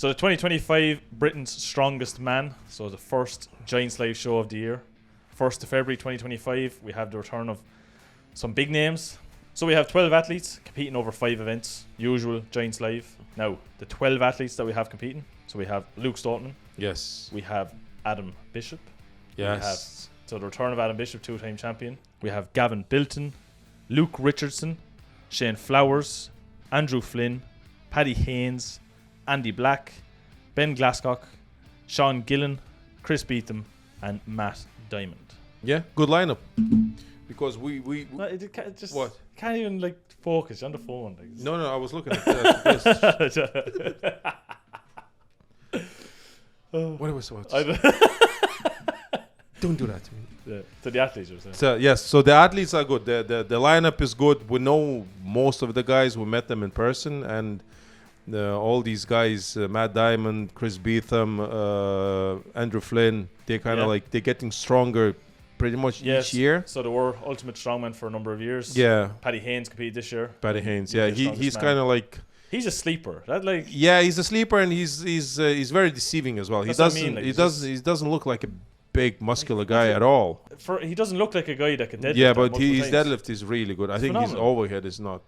So the 2025 Britain's Strongest Man. So the first Giants Live show of the year. 1st of February 2025, we have the return of some big names. So we have 12 athletes competing over 5 events. Usual Giants Live. Now, the 12 athletes that we have competing. So we have Luke Stoltman. Yes. We have Adam Bishop. Yes. So the return of Adam Bishop, 2-time champion. We have Gavin Bilton, Luke Richardson, Shane Flowers, Andrew Flynn, Paddy Haynes, Andy Black, Ben Glasscock, Sean Gillen, Chris Beetham, and Matt Diamond. Yeah, good lineup. Because we No, it just what? Can't even like focus. You're on the phone. Like, No, I was looking at this. What was what? Don't do that to me. Yeah. So the athletes are saying. So yes, so the athletes are good. The lineup is good. We know most of the guys. We met them in person, and all these guys, Matt Diamond, Chris Beetham, Andrew Flynn, they're kind of like they're getting stronger pretty much each year. So they were Ultimate Strongman for a number of years. Yeah. Paddy Haynes competed this year. Paddy Haynes, yeah. He's kind of like... He's a sleeper. That like... Yeah, he's a sleeper, and he's very deceiving as well. He doesn't look like a big muscular guy at all. He doesn't look like a guy that can deadlift. Yeah, but his deadlift is really good. I think his phenomenal. overhead is not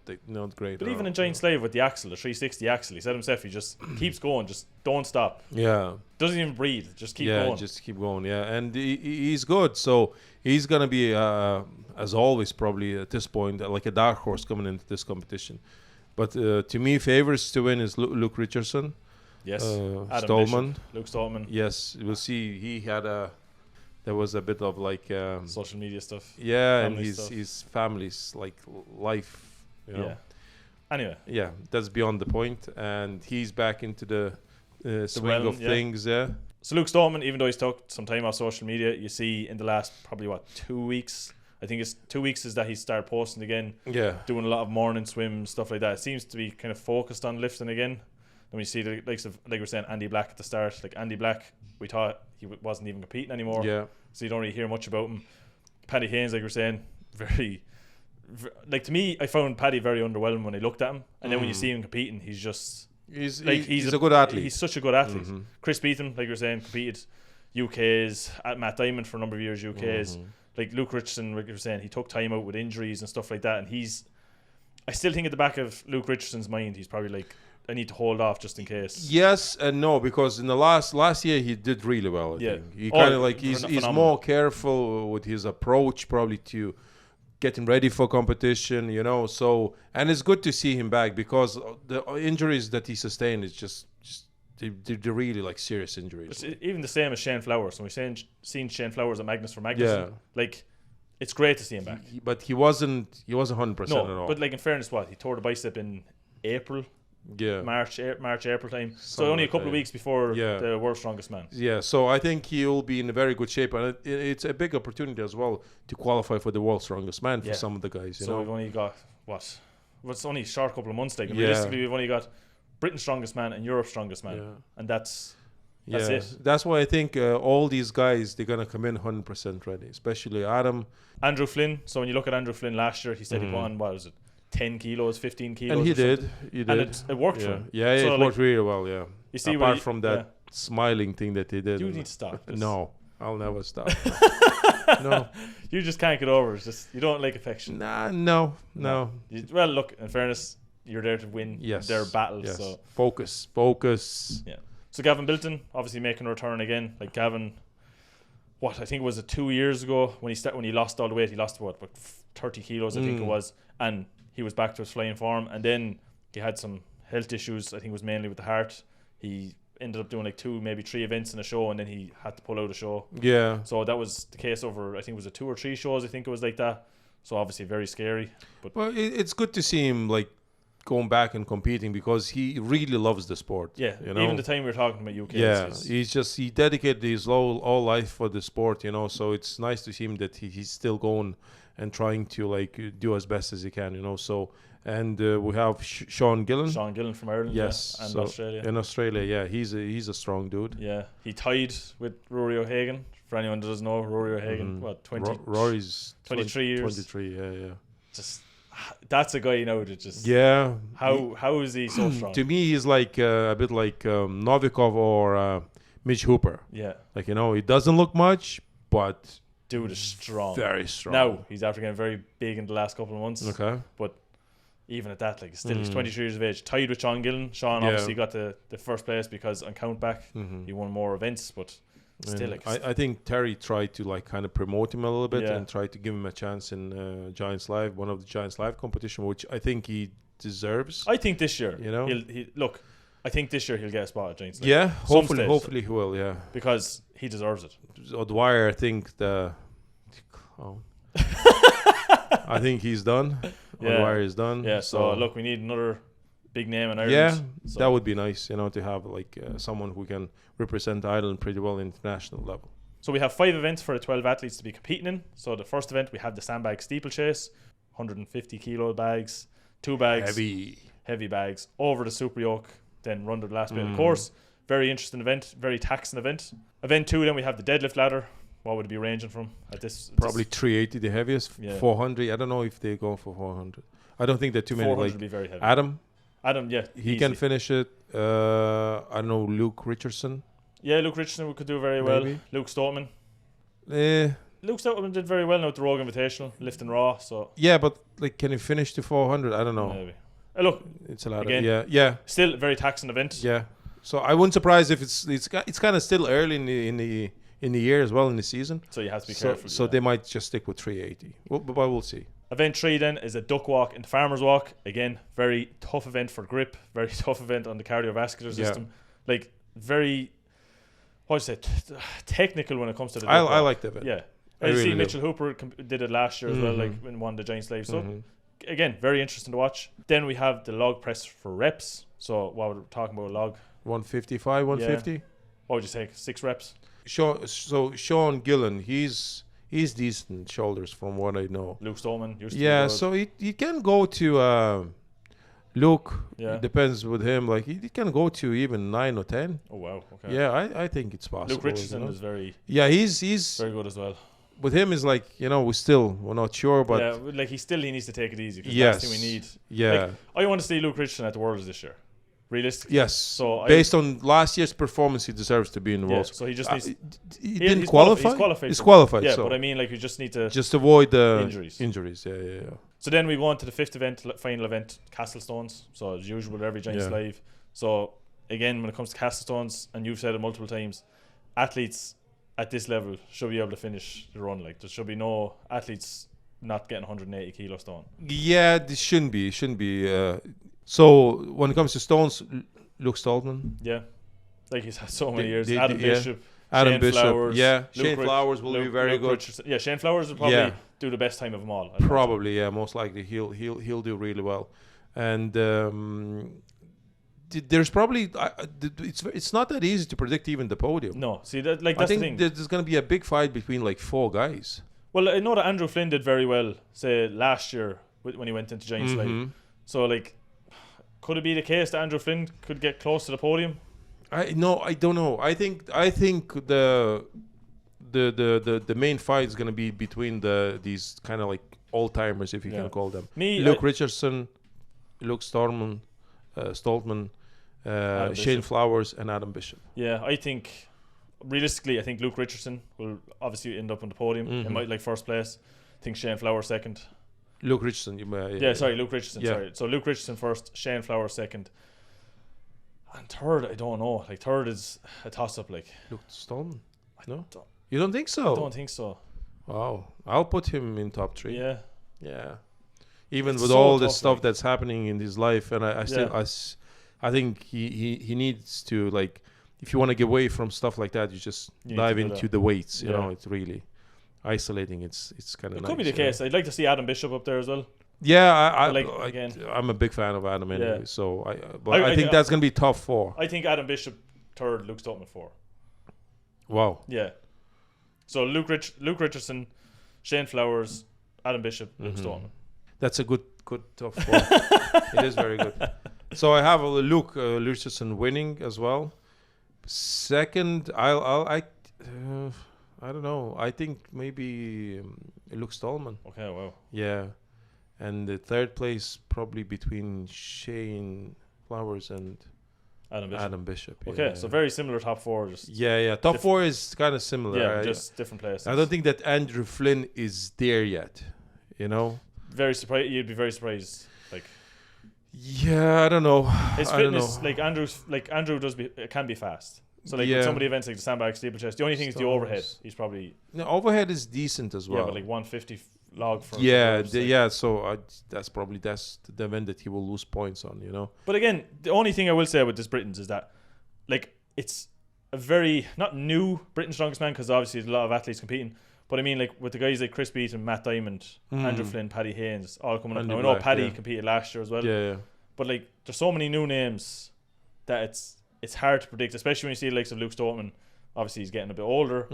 great. But even in Giants Live with the axle, the 360 axle, he said himself, he just keeps going, just don't stop. Yeah. Doesn't even breathe, just keep going. Yeah, just keep going. Yeah, and he's good. So he's gonna be, as always, probably at this point, like a dark horse coming into this competition. But to me, favorites to win is Luke Richardson. Yes. Stoltman. Luke Stoltman. Yes, we'll see. He had there was a bit of like social media stuff. Yeah, and his family's like life. You know? Yeah. Anyway. Yeah, that's beyond the point, and he's back into the swing of things. Yeah. So Luke Stoltman, even though he's took some time off social media, you see in the last probably 2 weeks. I think it's 2 weeks is that he started posting again. Yeah. Doing a lot of morning swims, stuff like that. It seems to be kind of focused on lifting again. When we see the likes of, like we were saying, Andy Black at the start. Like Andy Black, we thought he wasn't even competing anymore. Yeah. So you don't really hear much about him. Paddy Haynes, like we were saying, like to me, I found Paddy very underwhelming when I looked at him. And then when you see him competing, he's just... He's a good athlete. He's such a good athlete. Mm-hmm. Chris Beetham, like you were saying, competed UK's, at Matt Diamond for a number of years, UK's. Mm-hmm. Like Luke Richardson, like you were saying, he took time out with injuries and stuff like that. And I still think at the back of Luke Richardson's mind, he's probably like, I need to hold off just in case. Yes and no, because in the last year he did really well. I think he kind of like he's more careful with his approach, probably to getting ready for competition. You know, so and it's good to see him back because the injuries that he sustained is just they're really like serious injuries. It's even the same as Shane Flowers. When we seen Shane Flowers at Magnus for Magnuson, like it's great to see him back. But he wasn't 100% at all. But like in fairness, he tore the bicep in April. Yeah, March, April time. So only a couple of weeks before the World's Strongest Man. Yeah, so I think he'll be in a very good shape, and it's a big opportunity as well to qualify for the World's Strongest Man for some of the guys. You know? We've only got what's only a short couple of months. Like realistically, we've only got Britain's Strongest Man and Europe's Strongest Man, and that's it. That's why I think all these guys, they're gonna come in 100% ready, especially Andrew Flynn. So when you look at Andrew Flynn last year, he said he won 10 kilos, 15 kilos. And he did. And it worked for him. Yeah, it worked really well, yeah. You see, apart from that smiling thing that he did. You need to stop. No, I'll never stop. No. You just can't get over it. It's just, you don't like affection. No. Well, look, in fairness, you're there to win their battles. Yes. So Focus. Yeah. So Gavin Bilton, obviously making a return again. Like Gavin, I think it was 2 years ago when he lost all the weight. He lost about 30 kilos, I think it was. And he was back to his flying form, and then he had some health issues. I think it was mainly with the heart. He ended up doing like 2, maybe 3 events in a show, and then he had to pull out a show. Yeah. So that was the case over, I think it was 2 or 3 shows. I think it was like that. So obviously very scary. But well, it's good to see him like going back and competing because he really loves the sport. Yeah. You know? Even the time we were talking about UK. Yeah. He dedicated his all life for the sport. You know. So it's nice to see him that he's still going and trying to like do as best as he can, you know. So and we have Sean Gillen. Sean Gillen from Ireland, yes, and Australia. In Australia, yeah, he's a strong dude. Yeah, he tied with Rory O'Hagan. For anyone that doesn't know, Rory O'Hagan, Rory's 23 years. 23, yeah. Just That's a guy now that just how is he so strong? To me, he's like a bit like Novikov or Mitch Hooper. Yeah, like he doesn't look much, but dude is strong, very strong. Now he's after getting very big in the last couple of months. Okay, but even at that, like still he's 23 years of age, tied with Sean Gillen. Sean obviously got the first place because on countback he won more events, but still, like, I think Terry tried to like kind of promote him a little bit and try to give him a chance in Giants Live, one of the Giants Live competition, which I think he deserves. I think this year, I think this year he'll get a spot at Giants Live. Yeah, hopefully he will. Yeah, because he deserves it. O'Dwyer, I think I think he's done. O'Dwyer is done. Yeah. So look, we need another big name in Ireland. Yeah, that would be nice, to have like someone who can represent Ireland pretty well international level. So we have 5 events for the 12 athletes to be competing in. So the first event, we have the sandbag steeplechase, 150 kilo bags, 2 bags, heavy bags over the super yoke, then run to the last bit of the course. Very interesting event, very taxing event. Event 2, then we have the deadlift ladder. What would it be ranging from at this? Probably 380, the heaviest. 400. I don't know if they go for 400. I don't think that too many. 400 would be very heavy. Adam, yeah, he can finish it. I don't know, Luke Richardson. Yeah, Luke Richardson could do very well. Luke Stoutman. Luke Stoutman did very well now at the Rogue Invitational, lifting raw. So yeah, but like, can he finish to 400? I don't know. Maybe. Look, it's a lot. Again, yeah. Still a very taxing event. Yeah. So I wouldn't surprise if it's kind of still early in the year as well, in the season. So you have to be careful. So they might just stick with 380. But we'll see. Event 3 then is a duck walk and farmer's walk. Again, very tough event for grip. Very tough event on the cardiovascular system. Like very, technical when it comes to the duck walk. I like the event. Yeah. I see Mitchell Hooper did it last year as well, like when won the Giants Live. So again, very interesting to watch. Then we have the log press for reps. So what we're talking about, log 155, 150. Yeah. What would you say? 6 reps. So Sean Gillen, he's decent shoulders from what I know. Luke Stoneman used to be so he can go to Luke. Yeah. It depends with him. Like he can go to even 9 or 10. Oh wow. Okay. Yeah, I think it's possible. Luke Richardson is very. Yeah, he's very good as well. With him is like, we're not sure, but like he needs to take it easy. That's the thing we need. Yeah. Like, I want to see Luke Richardson at the Worlds this year. Realistically. Yes. So based on last year's performance, he deserves to be in the Worlds. So he just needs. He didn't qualify. He's qualified. Yeah, so but I mean, like, you just need to avoid the injuries. Yeah. So then we go on to the 5th event, final event, Castle Stones. So as usual, with every Giants Live. So again, when it comes to Castle Stones, and you've said it multiple times, athletes at this level should be able to finish the run. Like, there should be no athletes not getting 180 kilo stone. Yeah, this shouldn't be. So when it comes to stones, Luke Stoutman. Yeah, like he's had so many years. Adam Bishop. Shane Flowers, Shane Flowers will be very good. Richardson. Yeah, Shane Flowers will probably do the best time of them all. Probably, most likely he'll do really well. And there's probably it's not that easy to predict even the podium. No, see that's the thing. I think there's going to be a big fight between like 4 guys. Well, I know that Andrew Flynn did very well, say last year when he went into Giants Live. So like, could it be the case that Andrew Flynn could get close to the podium? I don't know. I think the main fight is going to be between these kind of like old timers, if you can call them. Luke Richardson, Luke Stoutman, Shane Flowers, and Adam Bishop. Yeah, I think realistically, Luke Richardson will obviously end up on the podium. He might like first place. I think Shane Flowers second. Luke Richardson. Luke Richardson. Yeah. Sorry. So Luke Richardson first, Shane Flowers second. And third, I don't know. Like, third is a toss-up. Like, Luke Stoutman. No, you don't think so? I don't think so. Wow, I'll put him in top 3. Yeah. Even it's with all the stuff that's happening in his life, and I think he needs to, like, if you want to get away from stuff like that, you just dive into the weights. You know, it's really isolating. It's kind of. It could be the case. I'd like to see Adam Bishop up there as well. Yeah, I'm a big fan of Adam anyway. So I think that's gonna be top 4. I think Adam Bishop third, Luke Stoutman 4. Wow. Yeah. So Luke Richardson, Shane Flowers, Adam Bishop, Luke Stoutman. That's a good top 4. It is very good. So I have Luke Richardson winning as well. Second, I don't know. I think maybe Luke Stoutman. Okay, wow. Yeah. And the third place probably between Shane Flowers and Adam Bishop. Okay, so very similar top 4. Just top 4 is kind of similar. Yeah, just different places. I don't think that Andrew Flynn is there yet. You know, very surprised. You'd be very surprised. Like, yeah, I don't know. His fitness, like Andrew can be fast. So like with some of the events like the sandbag, steeplechase, the only thing is the overhead. He's probably overhead is decent as well. Yeah, but like 150 log for so that's the event that he will lose points on, you know. But again, the only thing I will say with this Britons is that like it's a very not new Britain's strongest man, because obviously there's a lot of athletes competing, but I mean like with the guys like Chris Beaton, Matt Diamond, Andrew Flynn, Paddy Haynes all coming up now. I know Paddy competed last year as well, but like there's so many new names that it's hard to predict, especially when you see the likes of Luke Stoneman. Obviously, he's getting a bit older.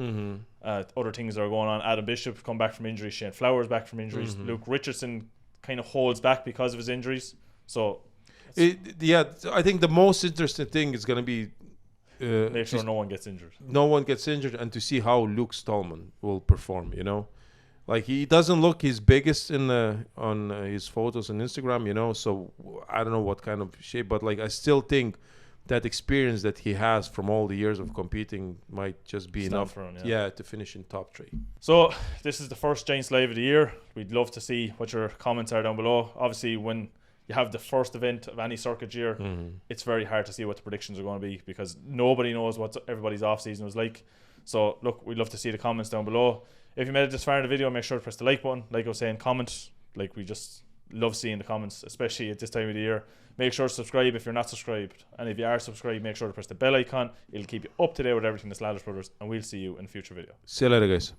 Other things are going on. Adam Bishop come back from injuries. Shane Flowers back from injuries. Luke Richardson kind of holds back because of his injuries. So, I think the most interesting thing is going to be make sure no one gets injured. No one gets injured, and to see how Luke Stallman will perform. You know, like he doesn't look his biggest on his photos on Instagram. You know, so I don't know what kind of shape, but like I still think that experience that he has from all the years of competing might just be enough for him, to finish in top 3. So this is the first Giants Live of the year. We'd love to see what your comments are down below. Obviously, when you have the first event of any circuit year, it's very hard to see what the predictions are going to be, because nobody knows what everybody's off season was like. So look, we'd love to see the comments down below. If you made it this far in the video, make sure to press the like button. Like I was saying, comment. Like, we just love seeing the comments, especially at this time of the year. Make sure to subscribe if you're not subscribed, and if you are subscribed, make sure to press the bell icon. It'll keep you up to date with everything that's Lalas Brothers, and we'll see you in a future video. See you later, guys.